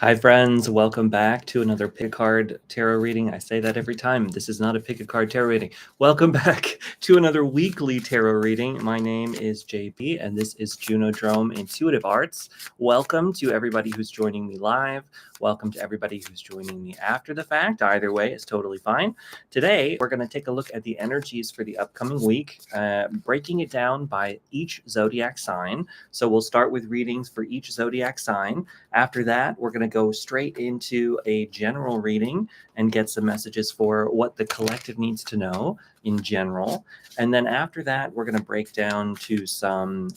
Hi, friends. Welcome back to another pick a card tarot reading. I say that every time. This is not a pick a card tarot reading. Welcome back to another weekly tarot reading. My name is JP, and this is JUNODROME Intuitive Arts. Welcome to everybody who's joining me live. Welcome to everybody who's joining me after the fact. Either way is totally fine. Today, we're going to take a look at the energies for the upcoming week, breaking it down by each zodiac sign. So we'll start with readings for each zodiac sign. After that, we're going to go straight into a general reading and get some messages for what the collective needs to know in general. And then after that, we're going to break down to some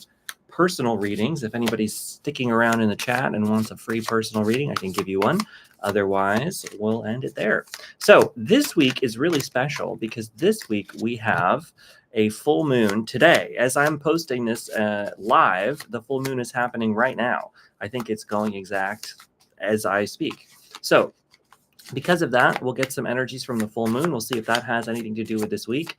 personal readings. If anybody's sticking around in the chat and wants a free personal reading, I can give you one. Otherwise, we'll end it there. So this week is really special because this week we have a full moon today. As I'm posting this live, the full moon is happening right now. I think it's going exact as I speak. So because of that, we'll get some energies from the full moon. We'll see if that has anything to do with this week.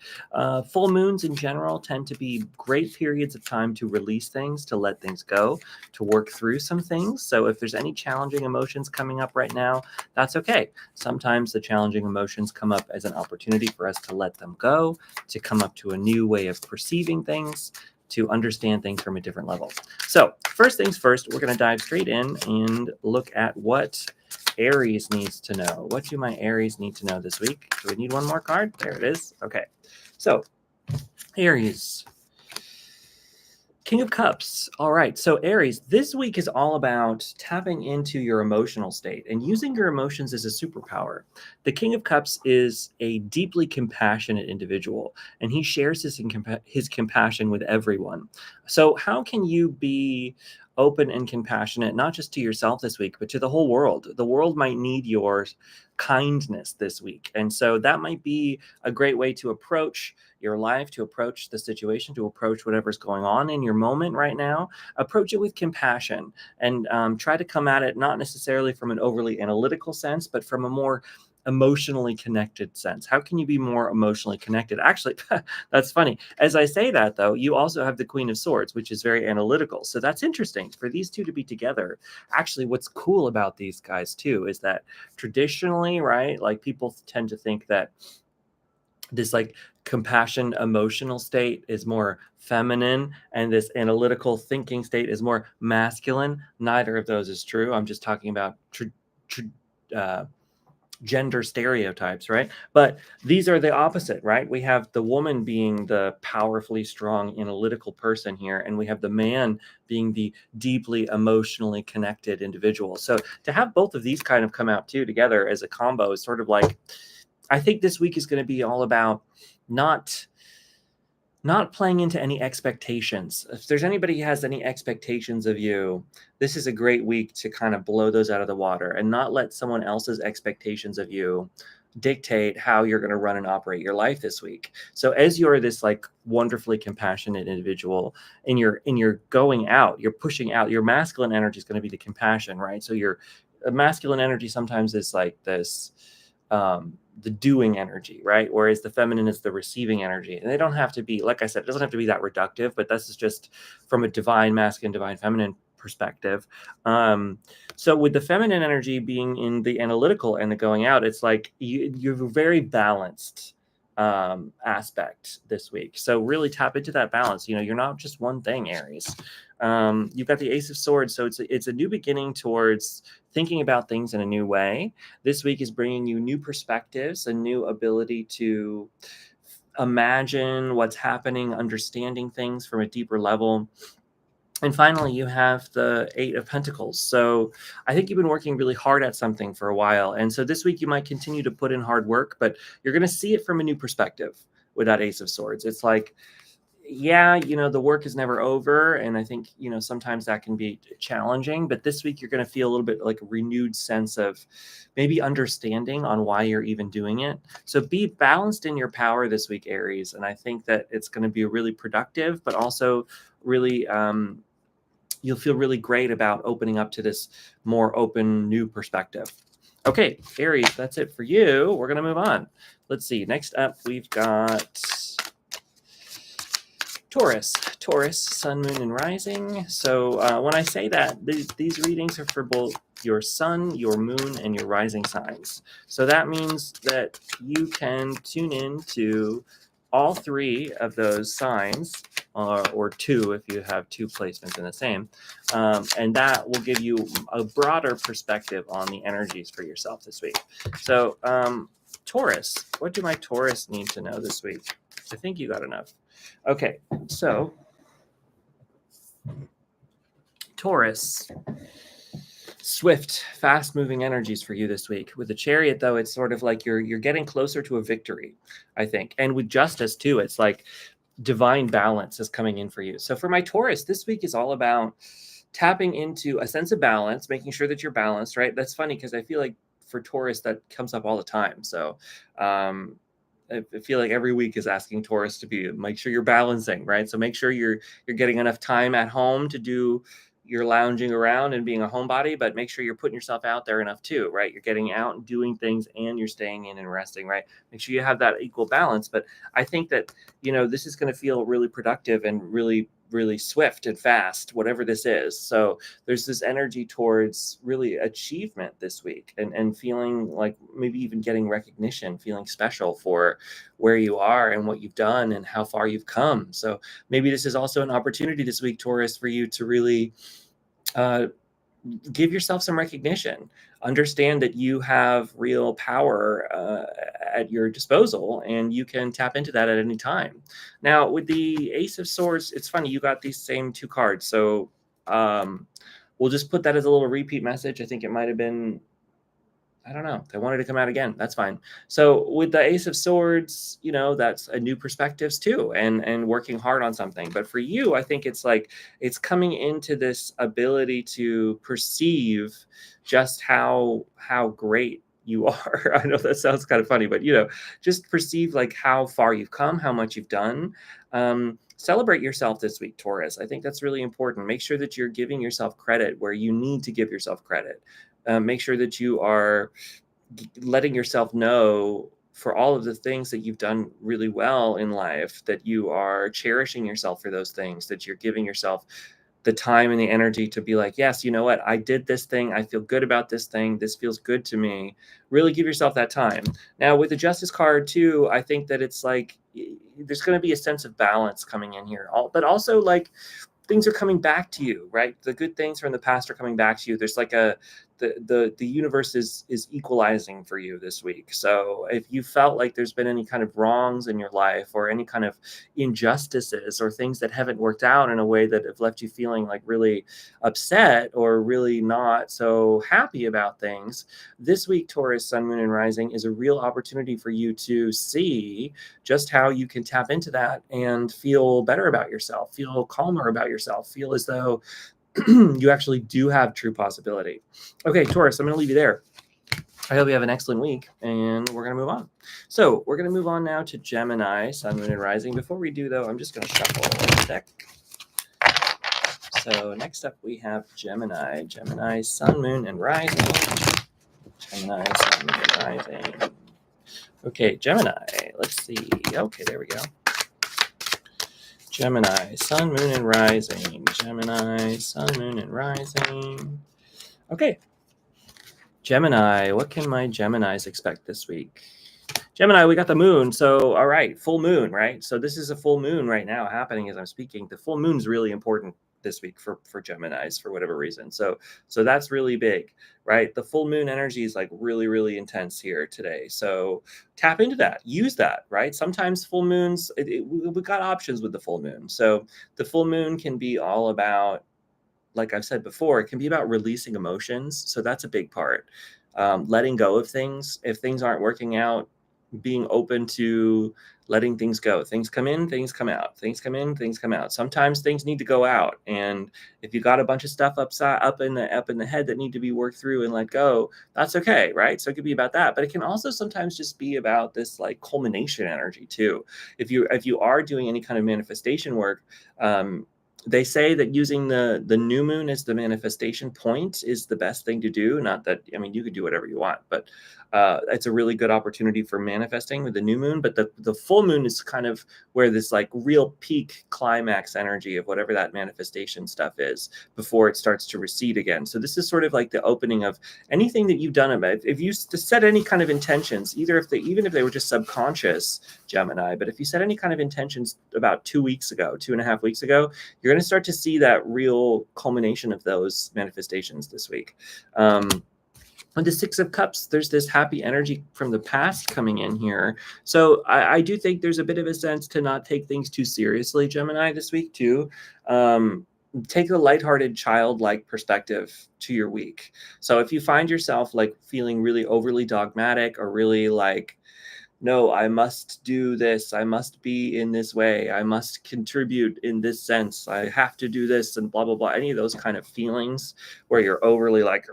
Full moons in general tend to be great periods of time to release things, to let things go, to work through some things. So if there's any challenging emotions coming up right now, that's okay. Sometimes the challenging emotions come up as an opportunity for us to let them go, to come up to a new way of perceiving things, to understand things from a different level. So first things first, we're going to dive straight in and look at what Aries needs to know. What do my Aries need to know this week? Do we need one more card? There it is. Okay. So Aries, King of Cups. All right. So Aries, this week is all about tapping into your emotional state and using your emotions as a superpower. The King of Cups is a deeply compassionate individual, and he shares his compassion with everyone. So how can you be open and compassionate, not just to yourself this week, but to the whole world? The world might need your kindness this week. And so that might be a great way to approach your life, to approach the situation, to approach whatever's going on in your moment right now. Approach it with compassion and try to come at it not necessarily from an overly analytical sense, but from a more emotionally connected sense. How can you be more emotionally connected? Actually, that's funny. As I say that, though, you also have the Queen of Swords, which is very analytical. So that's interesting for these two to be together. Actually, what's cool about these guys, too, is that traditionally, right, like people tend to think that this like compassion emotional state is more feminine and this analytical thinking state is more masculine. Neither of those is true. I'm just talking about gender stereotypes, right? But these are the opposite, right? We have the woman being the powerfully strong analytical person here, and we have the man being the deeply emotionally connected individual. So to have both of these kind of come out too together as a combo is sort of like, I think this week is going to be all about not playing into any expectations. If there's anybody who has any expectations of you, this is a great week to kind of blow those out of the water and not let someone else's expectations of you dictate how you're going to run and operate your life this week. So as you're this like wonderfully compassionate individual and you're going out, you're pushing out, your masculine energy is going to be the compassion, right? So your masculine energy sometimes is like this the doing energy, right? Whereas the feminine is the receiving energy. And they don't have to be, like I said, it doesn't have to be that reductive, but this is just from a divine masculine, divine feminine perspective. So with the feminine energy being in the analytical and the going out, it's like you're very balanced aspect this week. So really tap into that balance. You know, you're not just one thing, Aries. You've got the Ace of Swords, so it's a new beginning towards thinking about things in a new way. This week is bringing you new perspectives, a new ability to imagine what's happening, understanding things from a deeper level. And finally, you have the Eight of Pentacles. So I think you've been working really hard at something for a while. And so this week you might continue to put in hard work, but you're going to see it from a new perspective with that Ace of Swords. It's like, yeah, you know, the work is never over. And I think, you know, sometimes that can be challenging, but this week you're going to feel a little bit like a renewed sense of maybe understanding on why you're even doing it. So be balanced in your power this week, Aries. And I think that it's going to be really productive, but also really, you'll feel really great about opening up to this more open, new perspective. Okay, Aries, that's it for you. We're going to move on. Let's see. Next up, we've got Taurus, sun, moon, and rising. So when I say that, these readings are for both your sun, your moon, and your rising signs. So that means that you can tune in to all three of those signs, or two if you have two placements in the same. And that will give you a broader perspective on the energies for yourself this week. So Taurus, what do my Taurus need to know this week? I think you got enough. Okay, so Taurus, swift, fast-moving energies for you this week. With the Chariot, though, it's sort of like you're getting closer to a victory, I think. And with Justice, too, it's like divine balance is coming in for you. So for my Taurus, this week is all about tapping into a sense of balance, making sure that you're balanced, right? That's funny because I feel like for Taurus, that comes up all the time. So I feel like every week is asking Taurus to make sure you're balancing, right? So make sure you're getting enough time at home to do your lounging around and being a homebody, but make sure you're putting yourself out there enough too, right? You're getting out and doing things and you're staying in and resting, right? Make sure you have that equal balance. But I think that, this is going to feel really productive and really, really swift and fast, whatever this is. So there's this energy towards really achievement this week and feeling like maybe even getting recognition, feeling special for where you are and what you've done and how far you've come. So maybe this is also an opportunity this week, Taurus, for you to really give yourself some recognition. Understand that you have real power at your disposal and you can tap into that at any time. Now, with the Ace of Swords, it's funny, you got these same two cards. So we'll just put that as a little repeat message. I think it might have been, I don't know. They wanted to come out again. That's fine. So with the Ace of Swords, that's a new perspectives too, and working hard on something. But for you, I think it's like it's coming into this ability to perceive just how great you are. I know that sounds kind of funny, but just perceive like how far you've come, how much you've done. Celebrate yourself this week, Taurus. I think that's really important. Make sure that you're giving yourself credit where you need to give yourself credit. Make sure that you are letting yourself know for all of the things that you've done really well in life, that you are cherishing yourself for those things, that you're giving yourself the time and the energy to be like, yes, you know what? I did this thing. I feel good about this thing. This feels good to me. Really give yourself that time. Now with the Justice card too, I think that it's like, there's going to be a sense of balance coming in here, but also like things are coming back to you, right? The good things from the past are coming back to you. There's like the universe is equalizing for you this week. So if you felt like there's been any kind of wrongs in your life or any kind of injustices or things that haven't worked out in a way that have left you feeling like really upset or really not so happy about things, this week, Taurus, Sun, Moon, and Rising is a real opportunity for you to see just how you can tap into that and feel better about yourself, feel calmer about yourself, feel as though you actually do have true possibility. Okay, Taurus, I'm going to leave you there. I hope you have an excellent week, and we're going to move on. So we're going to move on now to Gemini, Sun, Moon, and Rising. Before we do, though, I'm just going to shuffle the deck. So next up, we have Gemini, Sun, Moon, and Rising. Gemini, Sun, Moon, and Rising. Okay, Gemini, let's see. Okay, there we go. Gemini, Sun, Moon, and Rising. Gemini, Sun, Moon, and Rising. Okay. Gemini, what can my Geminis expect this week? Gemini, we got the moon. So, all right, full moon, right? So this is a full moon right now happening as I'm speaking. The full moon's really important this week for Geminis for whatever reason. So that's really big, right? The full moon energy is like really, really intense here today. So tap into that, use that, right? Sometimes full moons, we got options with the full moon. So the full moon can be all about, like I've said before, it can be about releasing emotions. So that's a big part. Letting go of things. If things aren't working out, being open to letting things go. Things come in, things come out. Things come in, things come out. Sometimes things need to go out. And if you got a bunch of stuff up in the head that need to be worked through and let go, that's okay, right? So it could be about that. But it can also sometimes just be about this like culmination energy too. If you are doing any kind of manifestation work, They say that using the new moon as the manifestation point is the best thing to do. Not that, I mean, you could do whatever you want, but it's a really good opportunity for manifesting with the new moon. But the full moon is kind of where this like real peak climax energy of whatever that manifestation stuff is before it starts to recede again. So this is sort of like the opening of anything that you've done. If you set any kind of intentions, even if they were just subconscious, Gemini, but if you set any kind of intentions about 2.5 weeks ago, you're going to start to see that real culmination of those manifestations this week. With the Six of Cups, there's this happy energy from the past coming in here. So I do think there's a bit of a sense to not take things too seriously, Gemini, this week too. Take a lighthearted, childlike perspective to your week. So if you find yourself like feeling really overly dogmatic or really like, no, I must do this, I must be in this way, I must contribute in this sense, I have to do this, and blah, blah, blah, any of those kind of feelings where you're overly like,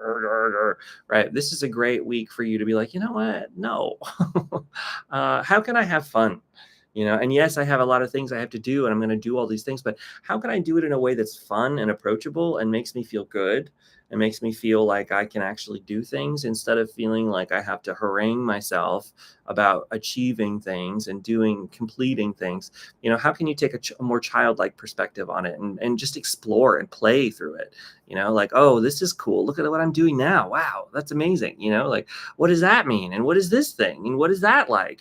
right? This is a great week for you to be like, you know what? No. How can I have fun? And yes, I have a lot of things I have to do, and I'm going to do all these things, but how can I do it in a way that's fun and approachable and makes me feel good and makes me feel like I can actually do things instead of feeling like I have to harangue myself about achieving things and completing things? How can you take a more childlike perspective on it and just explore and play through it? Like, oh, this is cool. Look at what I'm doing now. Wow, that's amazing. Like, what does that mean? And what is this thing? And what is that like?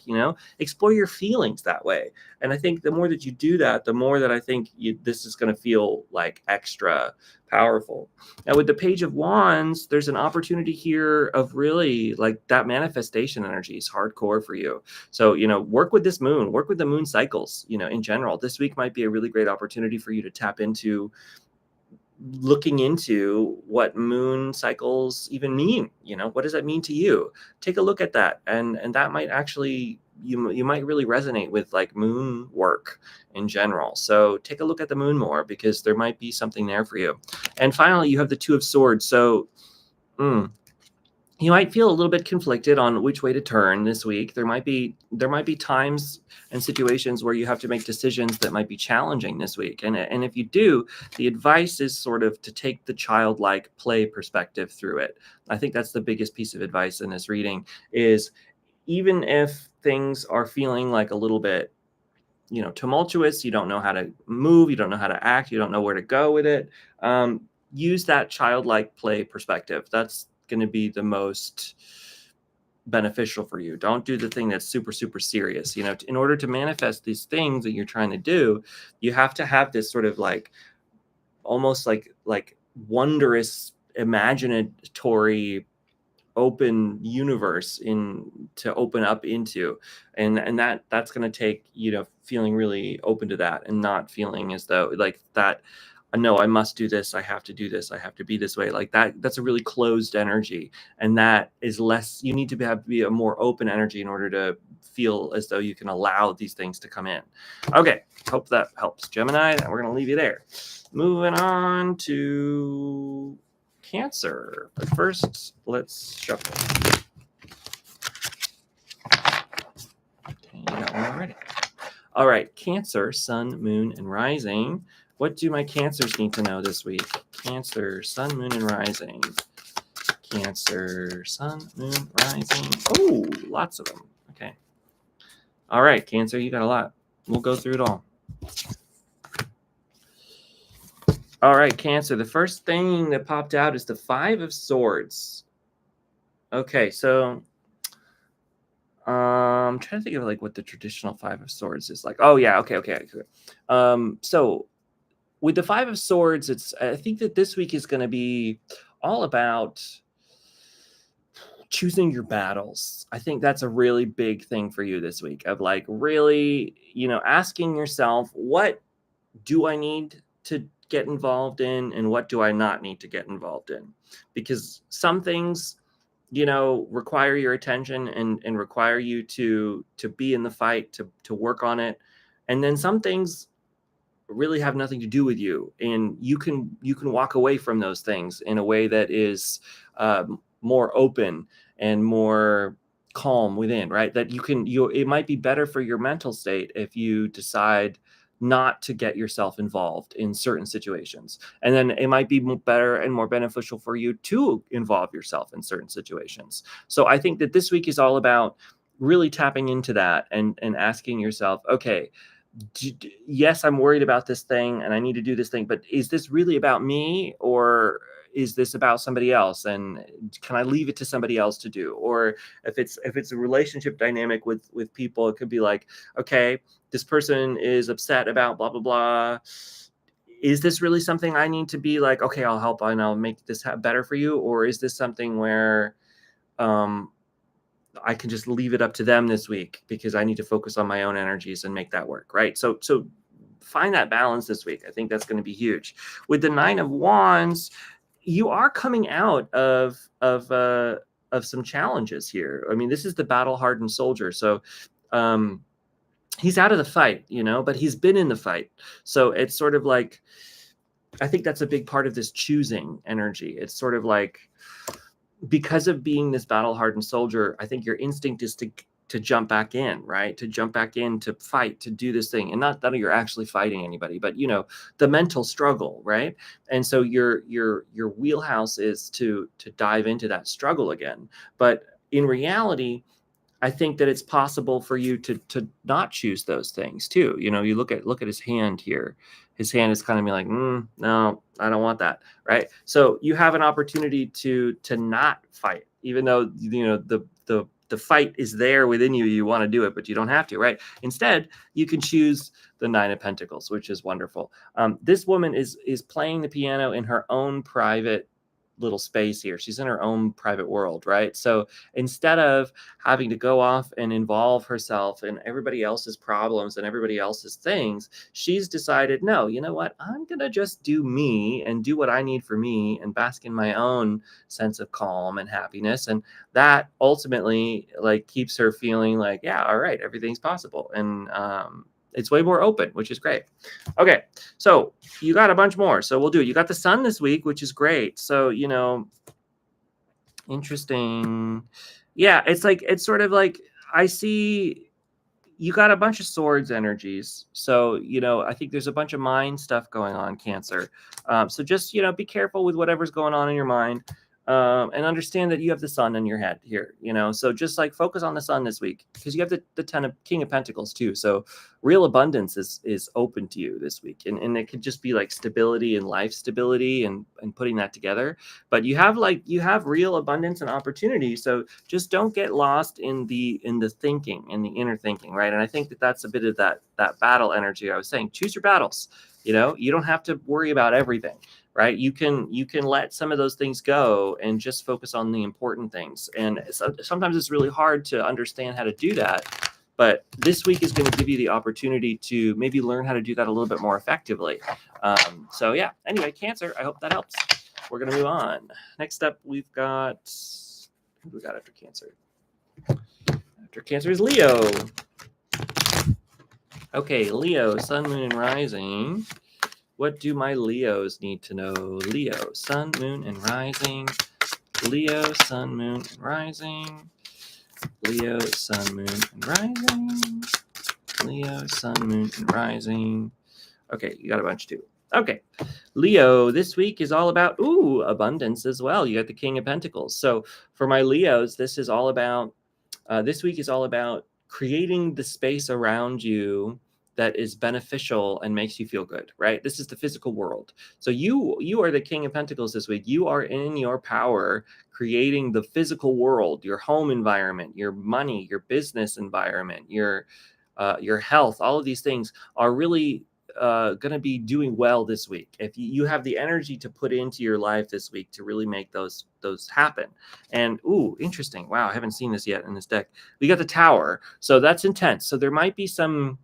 Explore your feelings that way. And I think the more that you do that, the more that I think this is going to feel like extra powerful. Now, with the Page of Wands, there's an opportunity here of really like that manifestation energy is hardcore for you. So, work with this moon, work with the moon cycles, in general. This week might be a really great opportunity for you to tap into looking into what moon cycles even mean. What does that mean to you? Take a look at that, and that might actually you might really resonate with like moon work in general. So take a look at the moon more, because there might be something there for you. And finally, you have the Two of Swords. So you might feel a little bit conflicted on which way to turn this week. There might be times and situations where you have to make decisions that might be challenging this week. And if you do, the advice is sort of to take the childlike play perspective through it. I think that's the biggest piece of advice in this reading is, even if things are feeling like a little bit, tumultuous, you don't know how to move, you don't know how to act, you don't know where to go with it, use that childlike play perspective. That's going to be the most beneficial for you. Don't do the thing that's super, super serious. In order to manifest these things that you're trying to do, you have to have this sort of like almost like wondrous, imaginatory, open universe to open up into, and that's going to take feeling really open to that, and not feeling as though like that, no, I must do this, I have to do this, I have to be this way, like that's a really closed energy, and that is less. You need to be a more open energy in order to feel as though you can allow these things to come in. Okay, hope that helps, Gemini. We're going to leave you there. Moving on to Cancer. But first, let's shuffle. Okay, you got one already. All right, Cancer, Sun, Moon, and Rising. What do my Cancers need to know this week? Cancer, Sun, Moon, and Rising. Cancer, Sun, Moon, Rising. Oh, lots of them. Okay. All right, Cancer, you got a lot. We'll go through it all. All right, Cancer, the first thing that popped out is the Five of Swords. Okay, so I'm trying to think of like what the traditional Five of Swords is like. Oh, yeah, okay. So with the Five of Swords, I think that this week is going to be all about choosing your battles. I think that's a really big thing for you this week, of like really, asking yourself, what do I need to get involved in, and what do I not need to get involved in? Because some things, require your attention and require you to be in the fight, to work on it. And then some things really have nothing to do with you, and you can walk away from those things in a way that is more open and more calm within, right? That it might be better for your mental state if you decide not to get yourself involved in certain situations. And then it might be better and more beneficial for you to involve yourself in certain situations. So I think that this week is all about really tapping into that and asking yourself, okay, yes, I'm worried about this thing and I need to do this thing, but is this really about me, or is this about somebody else? And can I leave it to somebody else to do? Or if it's a relationship dynamic with people, it could be like, okay, this person is upset about blah, blah, blah. Is this really something I need to be like, okay, I'll help and I'll make this better for you? Or is this something where, I can just leave it up to them this week because I need to focus on my own energies and make that work, right? So find that balance this week. I think that's going to be huge. With the 9 of Wands, you are coming out of some challenges here. I mean, this is the battle-hardened soldier. So he's out of the fight, but he's been in the fight. So it's sort of like, I think that's a big part of this choosing energy. It's sort of like, because of being this battle-hardened soldier, I think your instinct is to jump back in, right? To jump back in, to fight, to do this thing. And not that you're actually fighting anybody, but the mental struggle, right? And so your wheelhouse is to dive into that struggle again. But in reality, I think that it's possible for you to not choose those things too. You look at his hand here. His hand is kind of like, no, I don't want that, right? So you have an opportunity to not fight, even though the fight is there within you. You want to do it, but you don't have to, right? Instead, you can choose the 9 of Pentacles, which is wonderful. This woman is playing the piano in her own private little space here. She's in her own private world, right? So instead of having to go off and involve herself in everybody else's problems and everybody else's things, she's decided, no, you know what? I'm going to just do me and do what I need for me and bask in my own sense of calm and happiness. And that ultimately keeps her feeling like, yeah, all right, everything's possible. And, it's way more open, which is great. Okay, so you got a bunch more. So we'll do it. You got the sun this week, which is great. So, interesting. Yeah, it's sort of like, I see you got a bunch of swords energies. So, I think there's a bunch of mind stuff going on, Cancer. So just, be careful with whatever's going on in your mind. And understand that you have the sun in your head here, so just focus on the sun this week, because you have the King of Pentacles too. So real abundance is open to you this week. And it could just be like stability and life stability and putting that together. But you have real abundance and opportunity. So just don't get lost in the thinking and the inner thinking, right? And I think that's a bit of that battle energy I was saying. Choose your battles. You don't have to worry about everything. Right? You can let some of those things go and just focus on the important things. And sometimes it's really hard to understand how to do that. But this week is going to give you the opportunity to maybe learn how to do that a little bit more effectively. So yeah, anyway, Cancer, I hope that helps. We're going to move on. Next up, we've got, who do we got after Cancer? After Cancer is Leo. Okay, Leo, sun, moon, and rising. What do my Leos need to know? Leo, sun, moon, and rising. Leo, sun, moon, and rising. Leo, sun, moon, and rising. Leo, sun, moon, and rising. Okay, you got a bunch too. Okay, Leo, this week is all about, abundance as well. You got the King of Pentacles. So for my Leos, this is all about, this week is all about creating the space around you that is beneficial and makes you feel good, right? This is the physical world. So you are the King of Pentacles this week. You are in your power creating the physical world, your home environment, your money, your business environment, your health. All of these things are really going to be doing well this week. If you have the energy to put into your life this week to really make those happen. And interesting. Wow, I haven't seen this yet in this deck. We got the Tower. So that's intense. So there might be some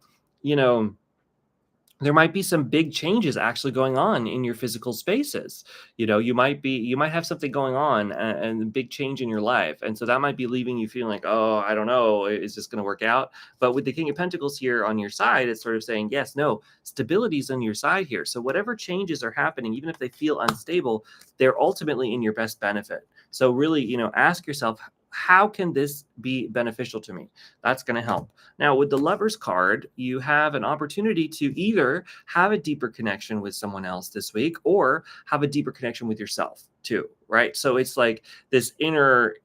there might be some big changes actually going on in your physical spaces. You might have something going on and a big change in your life. And so that might be leaving you feeling like, oh, I don't know, is this going to work out? But with the King of Pentacles here on your side, it's sort of saying, yes, no, stability's on your side here. So whatever changes are happening, even if they feel unstable, they're ultimately in your best benefit. So really, ask yourself, how can this be beneficial to me? That's going to help. Now, with the Lover's card, you have an opportunity to either have a deeper connection with someone else this week or have a deeper connection with yourself too, right? So it's like this inner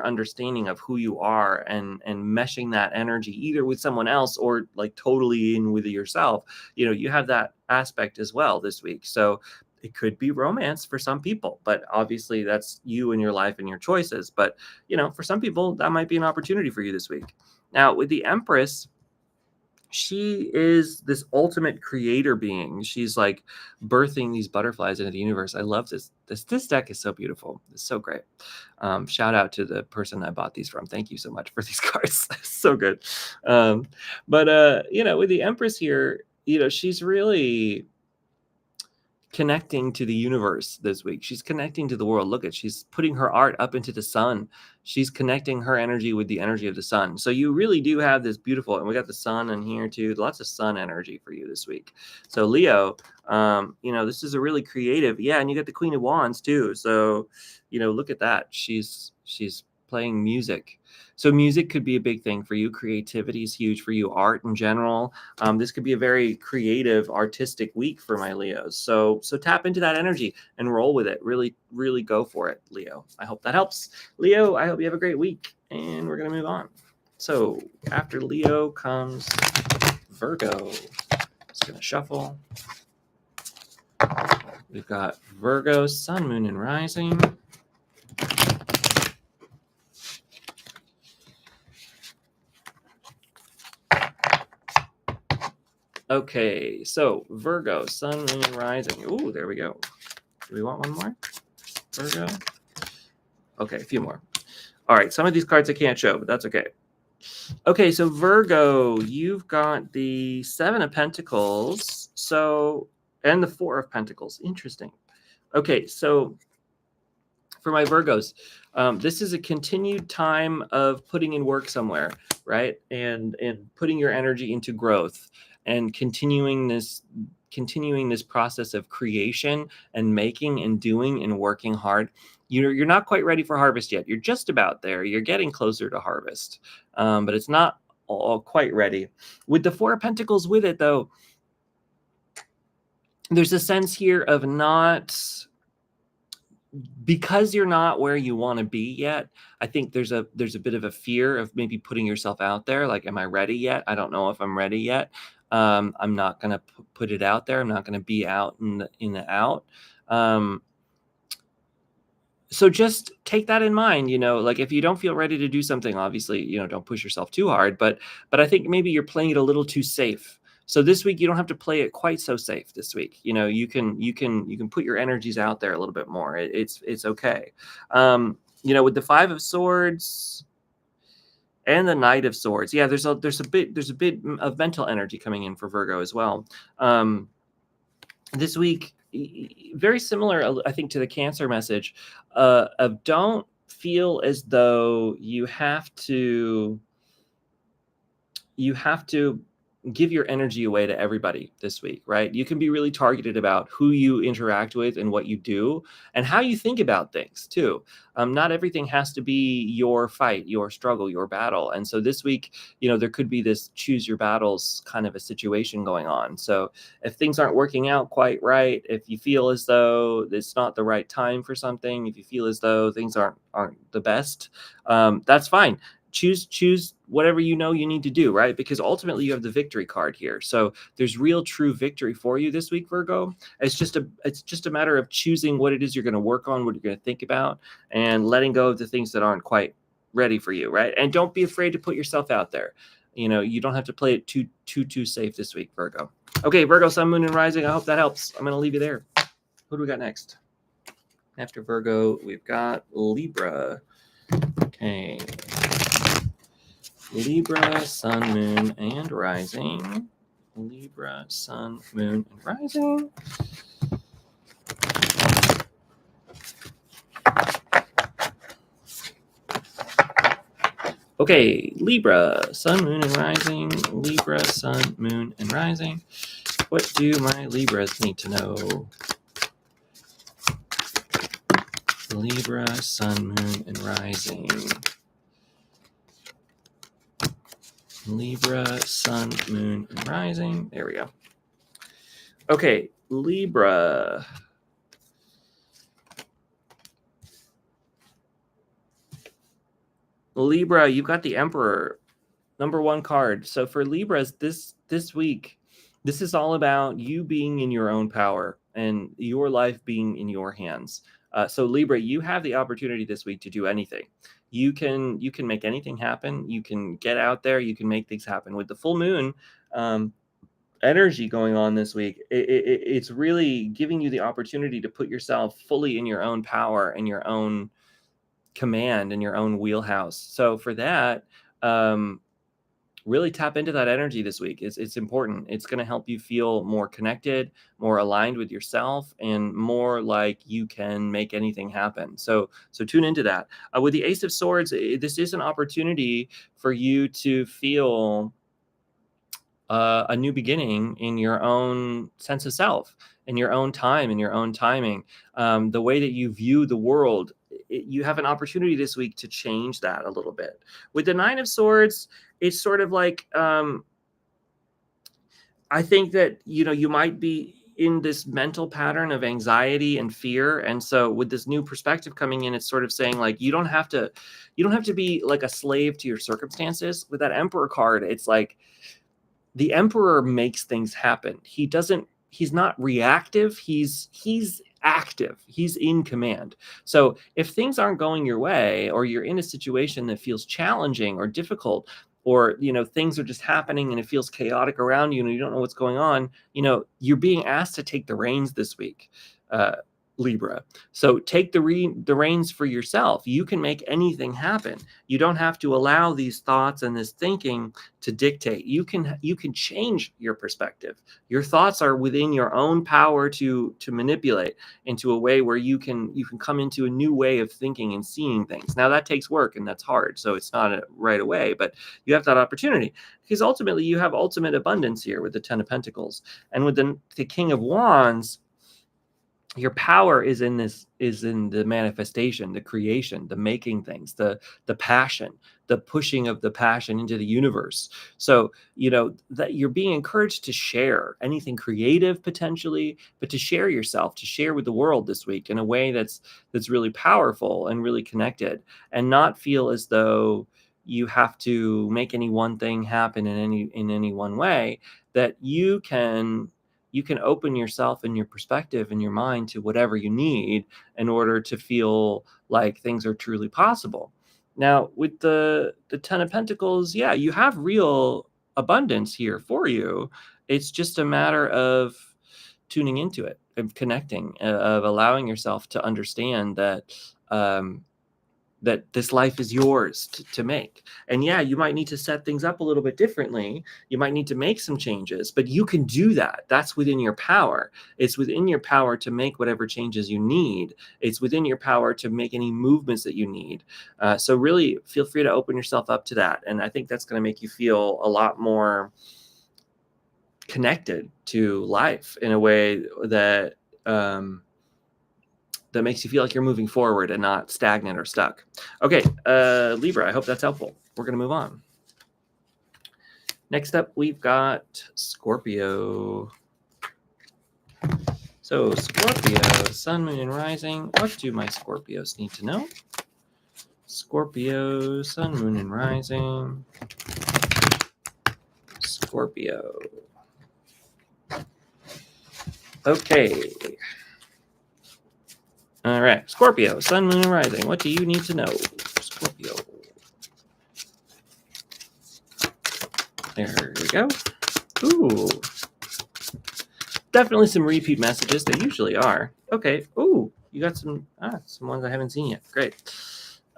understanding of who you are and meshing that energy either with someone else or like totally in with yourself. You know, you have that aspect as well this week. So it could be romance for some people, but obviously that's you and your life and your choices. But, you know, for some people, that might be an opportunity for you this week. Now, with the Empress, she is this ultimate creator being. She's like birthing these butterflies into the universe. I love this. This deck is so beautiful. It's so great. Shout out to the person I bought these from. Thank you so much for these cards. So good. You know, with the Empress here, you know, she's really connecting to the universe this week. She's connecting to the world. Look at, she's putting her art up into the sun. She's connecting her energy with the energy of the sun. So you really do have this beautiful, and we got the sun in here too. Lots of sun energy for you this week. So Leo, you know, this is a really creative, yeah. And you got the Queen of Wands too. So, you know, look at that. She's playing music. So music could be a big thing for you. Creativity is huge for you. Art in general. This could be a very creative, artistic week for my Leos. So tap into that energy and roll with it. Really, really go for it, Leo. I hope that helps. Leo, I hope you have a great week. And we're going to move on. So after Leo comes Virgo. Just going to shuffle. We've got Virgo, Sun, Moon, and Rising. Okay, so Virgo, Sun, Moon, and Rising. Ooh, there we go. Do we want one more? Virgo? Okay, a few more. All right, some of these cards I can't show, but that's okay. Okay, so Virgo, you've got the Seven of Pentacles, and the Four of Pentacles. Interesting. Okay, so for my Virgos, this is a continued time of putting in work somewhere, right? And putting your energy into growth and continuing this process of creation and making and doing and working hard. You're not quite ready for harvest yet. You're just about there. You're getting closer to harvest, but it's not all quite ready. With the Four of Pentacles with it, though, there's a sense here of not, because you're not where you want to be yet. I think there's a bit of a fear of maybe putting yourself out there. Like, am I ready yet? I don't know if I'm ready yet. I'm not going to put it out there. I'm not going to be out in the out. So just take that in mind, you know, like if you don't feel ready to do something, obviously, you know, don't push yourself too hard, but I think maybe you're playing it a little too safe. So this week, you don't have to play it quite so safe this week. You know, you can put your energies out there a little bit more. It's okay. You know, with the Five of Swords and the Knight of Swords, yeah, there's a bit of mental energy coming in for Virgo as well. This week, very similar, I think, to the Cancer message of don't feel as though you have to give your energy away to everybody this week, right? You can be really targeted about who you interact with and what you do and how you think about things too. Not everything has to be your fight, your struggle, your battle. And so this week, you know, there could be this choose your battles kind of a situation going on. So if things aren't working out quite right, if you feel as though it's not the right time for something, if you feel as though things aren't the best, that's fine. Choose whatever you know you need to do, right? Because ultimately you have the victory card here. So there's real true victory for you this week, Virgo. It's just a matter of choosing what it is you're going to work on, what you're going to think about, and letting go of the things that aren't quite ready for you, right? And don't be afraid to put yourself out there. You know, you don't have to play it too safe this week, Virgo. Okay, Virgo, Sun, Moon, and Rising. I hope that helps. I'm going to leave you there. Who do we got next? After Virgo, we've got Libra. Okay. Libra, Sun, Moon, and Rising. Libra, Sun, Moon, and Rising. Okay, Libra, Sun, Moon, and Rising. Libra, Sun, Moon, and Rising. What do my Libras need to know? Libra, Sun, Moon, and Rising. Libra, Sun, Moon, and Rising. There we go. Okay, Libra. Libra, you've got the Emperor, #1 card. So for Libras, this week, this is all about you being in your own power and your life being in your hands. So Libra, you have the opportunity this week to do anything. You can make anything happen. You can get out there. You can make things happen. With the full moon energy going on this week, it's really giving you the opportunity to put yourself fully in your own power and your own command and your own wheelhouse. So for that, really tap into that energy this week. It's important. It's going to help you feel more connected, more aligned with yourself, and more like you can make anything happen. So tune into that. With the Ace of Swords, this is an opportunity for you to feel a new beginning in your own sense of self, in your own time, in your own timing. The way that you view the world, you have an opportunity this week to change that a little bit. With the Nine of Swords, it's sort of like, I think that, you might be in this mental pattern of anxiety and fear. And so with this new perspective coming in, it's sort of saying like, you don't have to be like a slave to your circumstances. With that Emperor card, it's like, the Emperor makes things happen. He's not reactive. He's active. He's in command. So if things aren't going your way, or you're in a situation that feels challenging or difficult, or, things are just happening and it feels chaotic around you and you don't know what's going on, you're being asked to take the reins this week, Libra. So take the reins for yourself. You can make anything happen. You don't have to allow these thoughts and this thinking to dictate. You can change your perspective. Your thoughts are within your own power to manipulate into a way where you can come into a new way of thinking and seeing things. Now that takes work and that's hard. So it's not right away, but you have that opportunity, because ultimately you have ultimate abundance here with the Ten of Pentacles. And with the King of Wands, your power is in the manifestation, the creation, the making things, the passion, the pushing of the passion into the universe. So, that you're being encouraged to share anything creative potentially, but to share yourself, to share with the world this week in a way that's really powerful and really connected, and not feel as though you have to make any one thing happen in any one way. That you can open yourself and your perspective and your mind to whatever you need in order to feel like things are truly possible. Now, with the Ten of Pentacles, yeah, you have real abundance here for you. It's just a matter of tuning into it, of connecting, of allowing yourself to understand that that this life is yours to make. And yeah, you might need to set things up a little bit differently. You might need to make some changes, but you can do that. That's within your power. It's within your power to make whatever changes you need. It's within your power to make any movements that you need. So really feel free to open yourself up to that. And I think that's going to make you feel a lot more connected to life in a way that, that makes you feel like you're moving forward and not stagnant or stuck. Okay, Libra, I hope that's helpful. We're going to move on. Next up, we've got Scorpio. So Scorpio, Sun, Moon, and Rising. What do my Scorpios need to know? Scorpio, Sun, Moon, and Rising. Scorpio. Okay. All right, Scorpio, Sun, Moon, and Rising. What do you need to know, Scorpio? There we go. Ooh. Definitely some repeat messages. They usually are. Okay. Ooh, you got some ones I haven't seen yet. Great.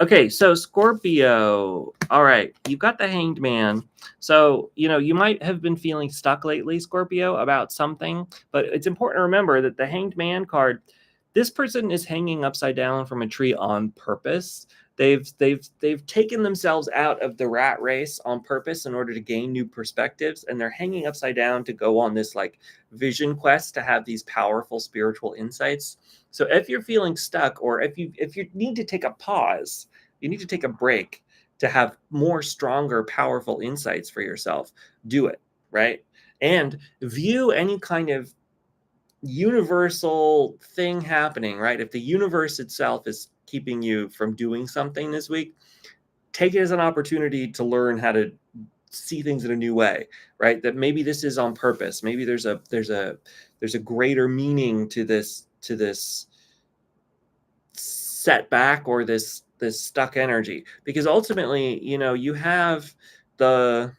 Okay, so Scorpio. All right, you've got the Hanged Man. So, you might have been feeling stuck lately, Scorpio, about something, but it's important to remember that the Hanged Man card, this person is hanging upside down from a tree on purpose. They've taken themselves out of the rat race on purpose in order to gain new perspectives, and they're hanging upside down to go on this like vision quest to have these powerful spiritual insights. So if you're feeling stuck, or if you need to take a pause, you need to take a break to have more stronger, powerful insights for yourself, do it, right? And view any kind of universal thing happening, right? If the universe itself is keeping you from doing something this week, take it as an opportunity to learn how to see things in a new way, right? That maybe this is on purpose. Maybe there's a greater meaning to this setback, or this stuck energy, because ultimately, you have the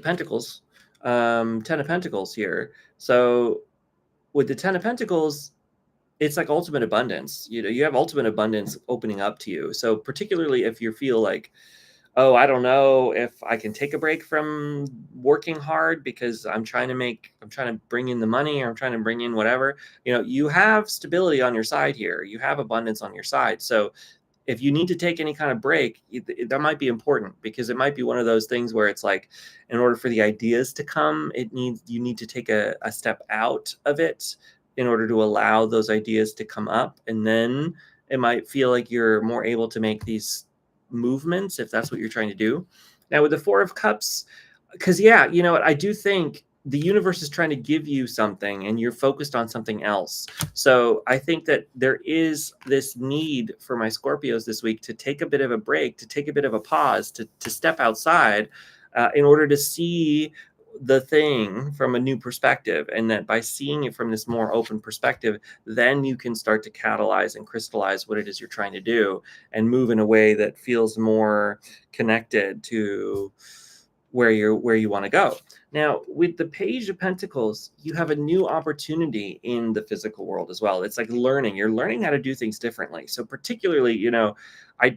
Pentacles, 10 of Pentacles here. So with the 10 of Pentacles, it's like ultimate abundance. You have ultimate abundance opening up to you. So particularly if you feel like, oh, I don't know if I can take a break from working hard because I'm trying to bring in the money, or I'm trying to bring in whatever, you have stability on your side here. You have abundance on your side. So if you need to take any kind of break, that might be important, because it might be one of those things where it's like, in order for the ideas to come, you need to take a step out of it in order to allow those ideas to come up. And then it might feel like you're more able to make these movements, if that's what you're trying to do. Now with the 4 of Cups, because you know what, I do think the universe is trying to give you something and you're focused on something else. So I think that there is this need for my Scorpios this week to take a bit of a break, to take a bit of a pause, to step outside in order to see the thing from a new perspective. And that by seeing it from this more open perspective, then you can start to catalyze and crystallize what it is you're trying to do, and move in a way that feels more connected to where you want to go. Now, with the Page of Pentacles, you have a new opportunity in the physical world as well. It's like learning. You're learning how to do things differently. So particularly,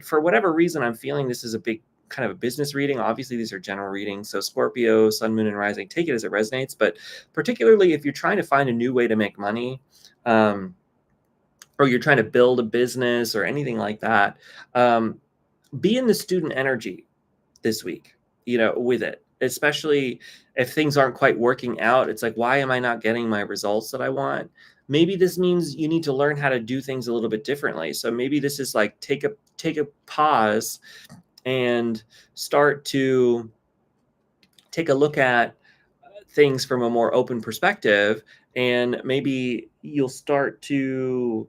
for whatever reason, I'm feeling this is a big kind of a business reading. Obviously, these are general readings. So Scorpio, Sun, Moon, and Rising, take it as it resonates. But particularly if you're trying to find a new way to make money, or you're trying to build a business or anything like that, be in the student energy this week, with it, especially if things aren't quite working out. It's like, why am I not getting my results that I want? Maybe this means you need to learn how to do things a little bit differently. So maybe this is like, take a pause and start to take a look at things from a more open perspective, and maybe you'll start to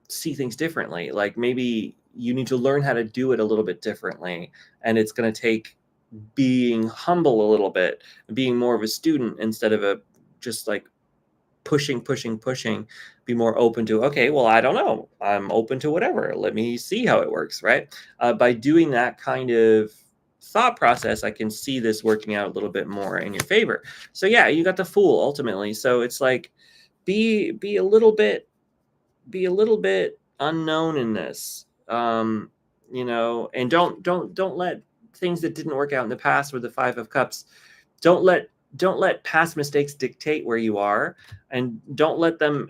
see things differently. Like maybe you need to learn how to do it a little bit differently, and it's going to take being humble a little bit, being more of a student instead of just like pushing, be more open to, okay, well, I don't know, I'm open to whatever, let me see how it works, right? By doing that kind of thought process, I can see this working out a little bit more in your favor. So yeah, you got the Fool ultimately. So it's like, be a little bit unknown in this, and don't let things that didn't work out in the past with the 5 of Cups, don't let past mistakes dictate where you are, and don't let them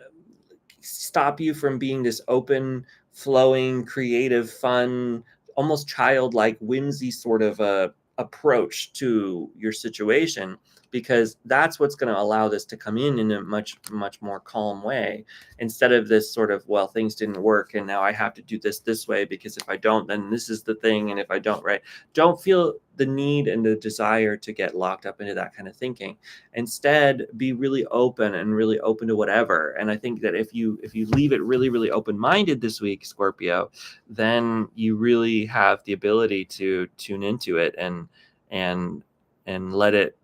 stop you from being this open, flowing, creative, fun, almost childlike, whimsy sort of approach to your situation, because that's what's going to allow this to come in a much more calm way, instead of this sort of, well, things didn't work and now I have to do this way, because if I don't, then this is the thing, and if I don't, right? Don't feel the need and the desire to get locked up into that kind of thinking. Instead, be really open to whatever. And I think that if you leave it really, really open-minded this week, Scorpio, then you really have the ability to tune into it and let it